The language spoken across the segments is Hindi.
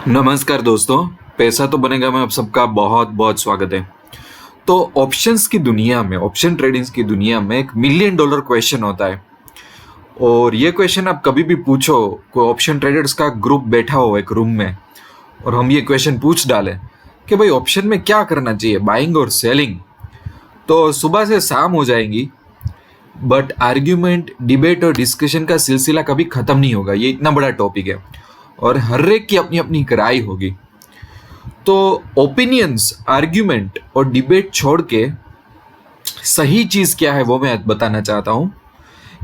नमस्कार दोस्तों, पैसा तो बनेगा में आप सबका बहुत बहुत स्वागत है। तो ऑप्शंस की दुनिया में, ऑप्शन ट्रेडिंग्स की दुनिया में एक मिलियन डॉलर क्वेश्चन होता है। और ये क्वेश्चन आप कभी भी पूछो, कोई ऑप्शन ट्रेडर्स का ग्रुप बैठा हो एक रूम में और हम ये क्वेश्चन पूछ डालें कि भाई ऑप्शन में क्या करना चाहिए, बाइंग और सेलिंग, तो सुबह से शाम हो जाएंगी। बट आर्ग्यूमेंट, डिबेट और डिस्कशन का सिलसिला कभी खत्म नहीं होगा। ये इतना बड़ा टॉपिक है और हर एक की अपनी अपनी राय होगी। तो ओपिनियंस, आर्ग्यूमेंट और डिबेट छोड़ के सही चीज क्या है वो मैं बताना चाहता हूं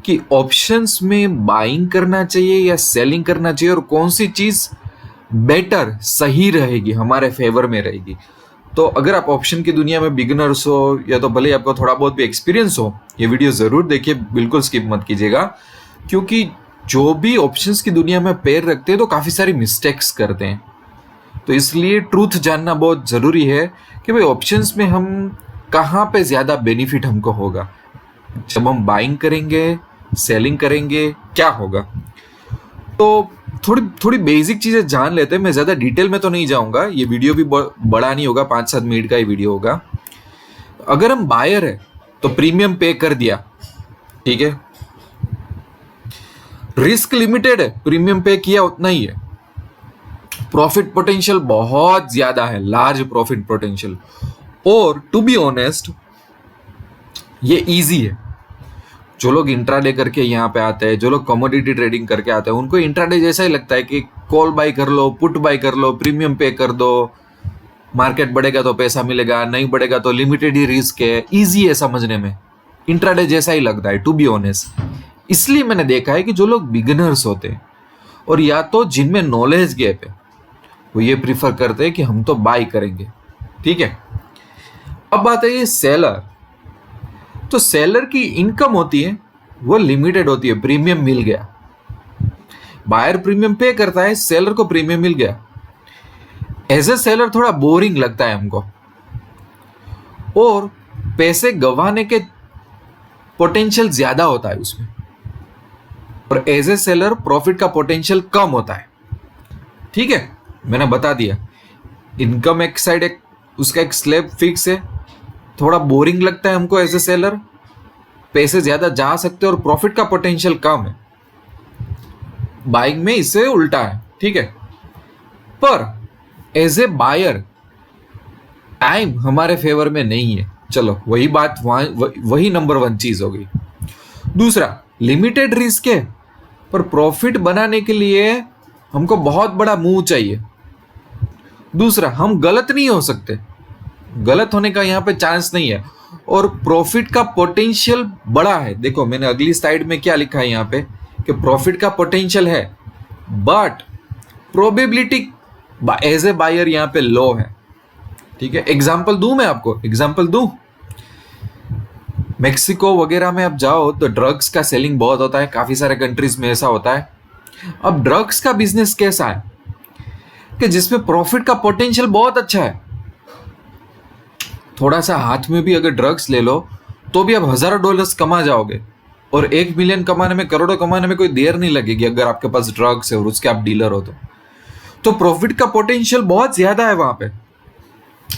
कि ऑप्शंस में बाइंग करना चाहिए या सेलिंग करना चाहिए और कौन सी चीज बेटर, सही रहेगी, हमारे फेवर में रहेगी। तो अगर आप ऑप्शन की दुनिया में बिगिनर्स हो या तो भले आपको थोड़ा बहुत भी एक्सपीरियंस हो, ये वीडियो जरूर देखिए, बिल्कुल स्किप मत कीजिएगा। क्योंकि जो भी ऑप्शंस की दुनिया में पैर रखते हैं तो काफी सारी मिस्टेक्स करते हैं। तो इसलिए ट्रूथ जानना बहुत जरूरी है कि भाई ऑप्शंस में हम कहाँ पे ज्यादा बेनिफिट हमको होगा, जब हम बाइंग करेंगे, सेलिंग करेंगे, क्या होगा। तो थोड़ी थोड़ी बेसिक चीजें जान लेते हैं। मैं ज्यादा डिटेल में तो नहीं जाऊंगा, ये वीडियो भी बड़ा नहीं होगा, 5-7 मिनट का ही वीडियो होगा। अगर हम बायर है तो प्रीमियम पे कर दिया, ठीक है, रिस्क लिमिटेड है, प्रीमियम पे किया उतना ही है। प्रॉफिट पोटेंशियल बहुत ज्यादा है, लार्ज प्रॉफिट पोटेंशियल। और टू बी ऑनेस्ट ये इजी है। जो लोग इंट्राडे करके यहाँ पे आते हैं, जो लोग कमोडिटी ट्रेडिंग करके आते हैं, उनको इंट्राडे जैसा ही लगता है कि कॉल बाय कर लो, पुट बाय कर लो, प्रीमियम पे कर दो, मार्केट बढ़ेगा तो पैसा मिलेगा, नहीं बढ़ेगा तो लिमिटेड ही रिस्क है। इजी है समझने में, इंट्राडे जैसा ही लगता है टू बी ऑनेस्ट। इसलिए मैंने देखा है कि जो लोग बिगिनर्स होते हैं और या तो जिनमें नॉलेज गैप है, वो ये प्रीफर करते हैं कि हम तो बाय करेंगे, ठीक है। अब बात है ये सेलर। तो सेलर की इनकम होती है वो लिमिटेड होती है, प्रीमियम मिल गया, बायर प्रीमियम पे करता है, सेलर को प्रीमियम मिल गया। एज ए सेलर थोड़ा बोरिंग लगता है हमको और पैसे गंवाने के पोटेंशियल ज्यादा होता है उसमें, और एज ए सेलर प्रॉफिट का पोटेंशियल कम होता है, ठीक है। मैंने बता दिया, इनकम एक साइड, एक उसका एक स्लैब फिक्स है, थोड़ा बोरिंग लगता है हमको एज ए सेलर, पैसे ज्यादा जा सकते हैं और प्रॉफिट का पोटेंशियल कम है। बाइंग में इससे उल्टा है, ठीक है। पर एज ए बायर टाइम हमारे फेवर में नहीं है। चलो वही बात, वही नंबर 1 चीज हो गई। दूसरा, लिमिटेड रिस्क है, पर प्रॉफिट बनाने के लिए हमको बहुत बड़ा मूव चाहिए। दूसरा, हम गलत नहीं हो सकते, गलत होने का यहाँ पे चांस नहीं है, और प्रॉफिट का पोटेंशियल बड़ा है। देखो मैंने अगली स्लाइड में क्या लिखा है यहाँ पे कि प्रॉफिट का पोटेंशियल है, but probability as a buyer यहाँ पे लो है, ठीक है। एग्जाम्पल दूं मैं आपको, एग्जाम्पल दूं, मेक्सिको वगैरह में आप जाओ तो ड्रग्स का सेलिंग बहुत होता है, काफी सारे कंट्रीज में ऐसा होता है। अब ड्रग्स का बिजनेस कैसा है कि जिसमें प्रॉफिट का पोटेंशियल बहुत अच्छा है। थोड़ा सा हाथ में भी अगर ड्रग्स ले लो तो भी आप हजारों डॉलर्स कमा जाओगे, और 1 मिलियन कमाने में, करोड़ों कमाने में कोई देर नहीं लगेगी अगर आपके पास ड्रग्स है और उसके आप डीलर हो तो प्रॉफिट का पोटेंशियल बहुत ज्यादा है वहां पे,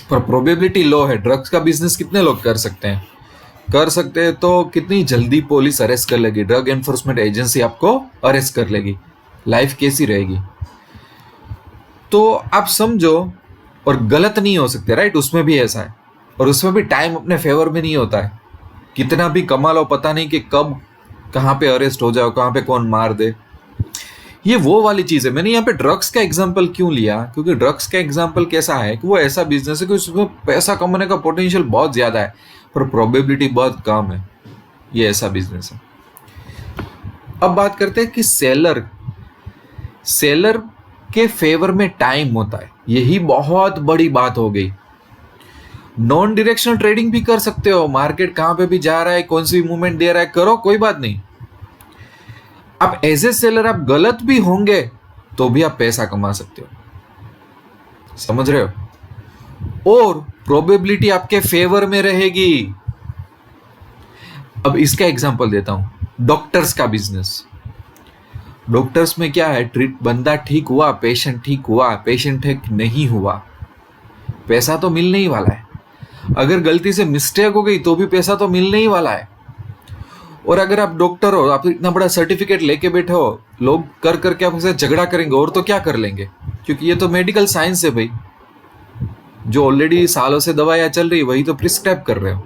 पर प्रोबेबिलिटी लो है। ड्रग्स का बिजनेस कितने लोग कर सकते हैं, कर सकते हैं तो कितनी जल्दी पुलिस अरेस्ट कर लेगी, ड्रग एनफोर्समेंट एजेंसी आपको अरेस्ट कर लेगी, लाइफ कैसी रहेगी। तो आप समझो, और गलत नहीं हो सकते, राइट, उसमें भी ऐसा है, और उसमें भी टाइम अपने फेवर में नहीं होता है। कितना भी कमा लो, पता नहीं कि कब कहाँ पे अरेस्ट हो जाओ, कहाँ पे कौन मार दे। ये वो वाली चीज है। मैंने यहाँ पे ड्रग्स का एग्जांपल क्यों लिया, क्योंकि ड्रग्स का एग्जांपल कैसा है कि वो ऐसा बिजनेस है कि उसमें पैसा कमाने का पोटेंशियल बहुत ज्यादा है पर प्रोबेबिलिटी बहुत कम है। ये ऐसा बिजनेस है। अब बात करते हैं कि सेलर के फेवर में टाइम होता है, यही बहुत बड़ी बात हो गई। नॉन डायरेक्शनल ट्रेडिंग भी कर सकते हो, मार्केट कहां पे भी जा रहा है, कौन सी मूवमेंट दे रहा है, करो, कोई बात नहीं। अब एज ए सेलर आप गलत भी होंगे तो भी आप पैसा कमा सकते हो, समझ रहे हो, और प्रोबेबिलिटी आपके फेवर में रहेगी। अब इसका एग्जांपल देता हूं, डॉक्टर्स का बिजनेस। डॉक्टर्स में क्या है, ट्रीट बंदा ठीक हुआ, पेशेंट ठीक हुआ, पेशेंट ठीक नहीं हुआ, पैसा तो मिलने ही वाला है। अगर गलती से मिस्टेक हो गई तो भी पैसा तो मिलने ही वाला है। और अगर आप डॉक्टर हो, आप इतना बड़ा सर्टिफिकेट लेके बैठे हो, लोग कर करके आपसे झगड़ा करेंगे और तो क्या कर लेंगे, क्योंकि ये तो मेडिकल साइंस है भाई। जो ऑलरेडी सालों से दवाइयां चल रही वही तो प्रिस्क्राइब कर रहे हो।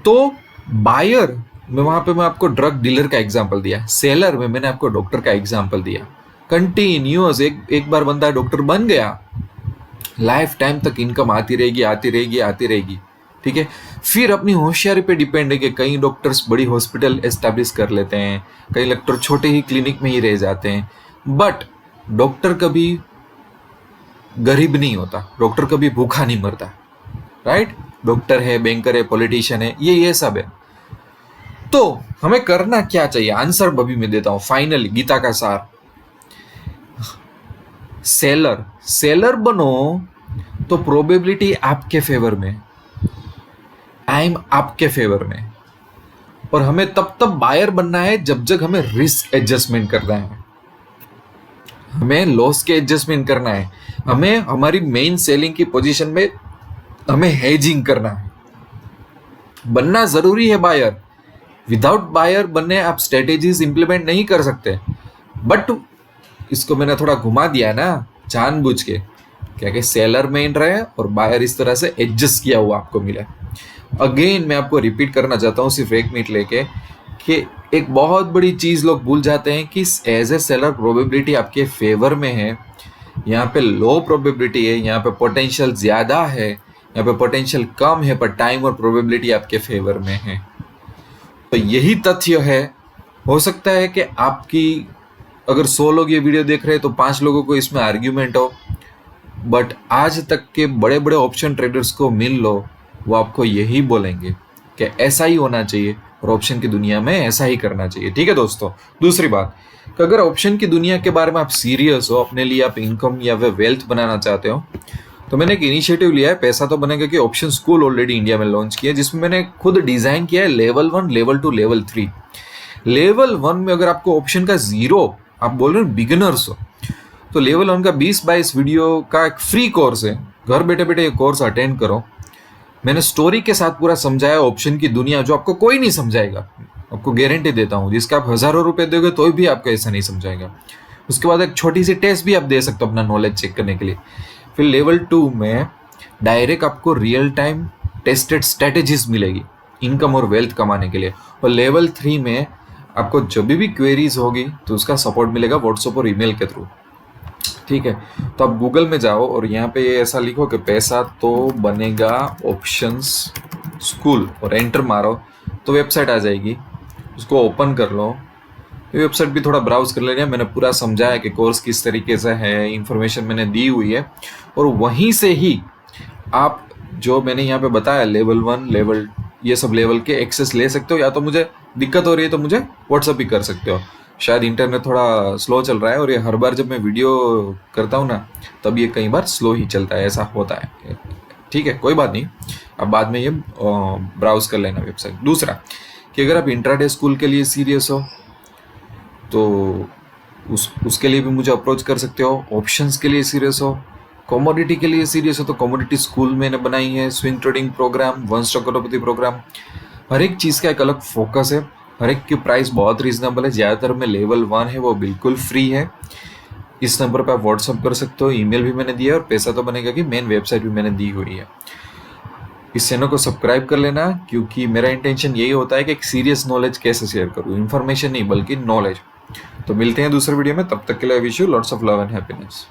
तो बायर में वहां पे मैं आपको ड्रग डीलर का एग्जांपल दिया, सेलर में मैंने आपको डॉक्टर का एग्जांपल दिया। कंटिन्यूअस एक बार बंदा डॉक्टर बन गया, लाइफ टाइम तक इनकम आती रहेगी आती रहेगी आती रहेगी। ठीक है, फिर अपनी होशियारी पे डिपेंड है कि कई डॉक्टर्स बड़ी हॉस्पिटल एस्टैब्लिश कर लेते हैं, कई डॉक्टर छोटे ही क्लिनिक में ही रह जाते हैं। बट डॉक्टर कभी गरीब नहीं होता, डॉक्टर कभी भूखा नहीं मरता। राइट, डॉक्टर है, बैंकर है, पॉलिटिशियन है, ये सब है। तो हमें करना क्या चाहिए, आंसर अभी मैं देता हूं फाइनली, गीता का सार। सेलर बनो तो प्रोबेबिलिटी आपके फेवर में, टाइम आपके फेवर में। और हमें तब बायर बनना है जब हमें रिस्क एडजस्टमेंट करना है, हमें लॉस के एडजस्टमेंट करना है, हमें हमारी मेन सेलिंग की पोजीशन में हमें हेजिंग करना है। बनना जरूरी है बायर। विदाउट बायर बनने आप स्ट्रेटेजीज इंप्लीमेंट नहीं कर सकते। बट इसको मैंने थोड़ा घुमा दिया ना जानबूझ के, क्या कि सेलर मेन रहे और बायर इस तरह से एडजस्ट किया हुआ आपको मिला। अगेन मैं आपको रिपीट करना चाहता हूँ सिर्फ 1 मिनट लेके, कि एक बहुत बड़ी चीज लोग भूल जाते हैं कि एज ए सेलर प्रोबेबिलिटी आपके फेवर में है, यहाँ पे लो प्रोबेबिलिटी है, यहाँ पे पोटेंशियल ज्यादा है, यहाँ पे पोटेंशियल कम है, पर टाइम और प्रोबेबिलिटी आपके फेवर में है। तो यही तथ्य है। हो सकता है कि आपकी अगर 100 लोग ये वीडियो देख रहे हैं तो 5 लोगों को इसमें आर्ग्यूमेंट हो, बट आज तक के बड़े बड़े ऑप्शन ट्रेडर्स को मिल लो, वो आपको यही बोलेंगे कि ऐसा ही होना चाहिए और ऑप्शन की दुनिया में ऐसा ही करना चाहिए। ठीक है दोस्तों, दूसरी बात कि अगर ऑप्शन की दुनिया के बारे में आप सीरियस हो, अपने लिए आप इनकम या वेल्थ बनाना चाहते हो, तो मैंने एक इनिशिएटिव लिया है, पैसा तो बनेगा कि ऑप्शन स्कूल ऑलरेडी इंडिया में लॉन्च किया है, जिसमें मैंने खुद डिजाइन किया है लेवल 1, लेवल 2, लेवल 3। लेवल 1 में अगर आपको ऑप्शन का 0, आप बोल रहे हो बिगिनर्स हो, तो लेवल 1 का 20-22 वीडियो का एक फ्री कोर्स है। घर बैठे बैठे ये कोर्स अटेंड करो। मैंने स्टोरी के साथ पूरा समझाया ऑप्शन की दुनिया, जो आपको कोई नहीं समझाएगा, आपको गारंटी देता हूँ। जिसका आप हजारों रुपए दोगे तो भी आपको ऐसा नहीं समझाएगा। उसके बाद एक छोटी सी टेस्ट भी आप दे सकते हो अपना नॉलेज चेक करने के लिए। फिर लेवल 2 में डायरेक्ट आपको रियल टाइम टेस्टेड स्ट्रेटेजीज मिलेगी इनकम और वेल्थ कमाने के लिए। और लेवल 3 में आपको जब भी क्वेरीज होगी तो उसका सपोर्ट मिलेगा व्हाट्सएप और ईमेल के थ्रू। ठीक है, तो आप गूगल में जाओ और यहाँ पे ऐसा लिखो कि पैसा तो बनेगा ऑप्शंस स्कूल और एंटर मारो तो वेबसाइट आ जाएगी। उसको ओपन कर लो। वेबसाइट भी थोड़ा ब्राउज कर लेना। मैंने पूरा समझाया कि कोर्स किस तरीके से है, इंफॉर्मेशन मैंने दी हुई है, और वहीं से ही आप जो मैंने यहाँ पे बताया लेवल 1, लेवल ये सब लेवल के एक्सेस ले सकते हो। या तो मुझे दिक्कत हो रही है तो मुझे व्हाट्सअप भी कर सकते हो। शायद इंटरनेट थोड़ा स्लो चल रहा है और ये हर बार जब मैं वीडियो करता हूँ ना तब ये कई बार स्लो ही चलता है, ऐसा होता है। ठीक है, कोई बात नहीं, अब बाद में ये ब्राउज कर लेना वेबसाइट। दूसरा कि अगर आप इंट्राडे स्कूल के लिए सीरियस हो तो उसके लिए भी मुझे अप्रोच कर सकते हो। ऑप्शंस के लिए सीरियस हो, कमोडिटी के लिए सीरियस हो तो कमोडिटी स्कूल मैंने बनाई है, स्विंग ट्रेडिंग प्रोग्राम, 1 स्टॉक करोड़पति प्रोग्राम। हर एक चीज़ का एक अलग फोकस है, हर एक की प्राइस बहुत रीजनेबल है। ज़्यादातर में लेवल 1 है वो बिल्कुल फ्री है। इस नंबर पर आप व्हाट्सअप कर सकते हो, ईमेल भी मैंने दिया है और पैसा तो बनेगा कि मेन वेबसाइट भी मैंने दी हुई है। इस चैनल को सब्सक्राइब कर लेना, क्योंकि मेरा इंटेंशन यही होता है कि एक सीरियस नॉलेज कैसे शेयर करूँ, इन्फॉर्मेशन नहीं बल्कि नॉलेज। तो मिलते हैं दूसरे वीडियो में, तब तक के लिए wish you lots of love and happiness.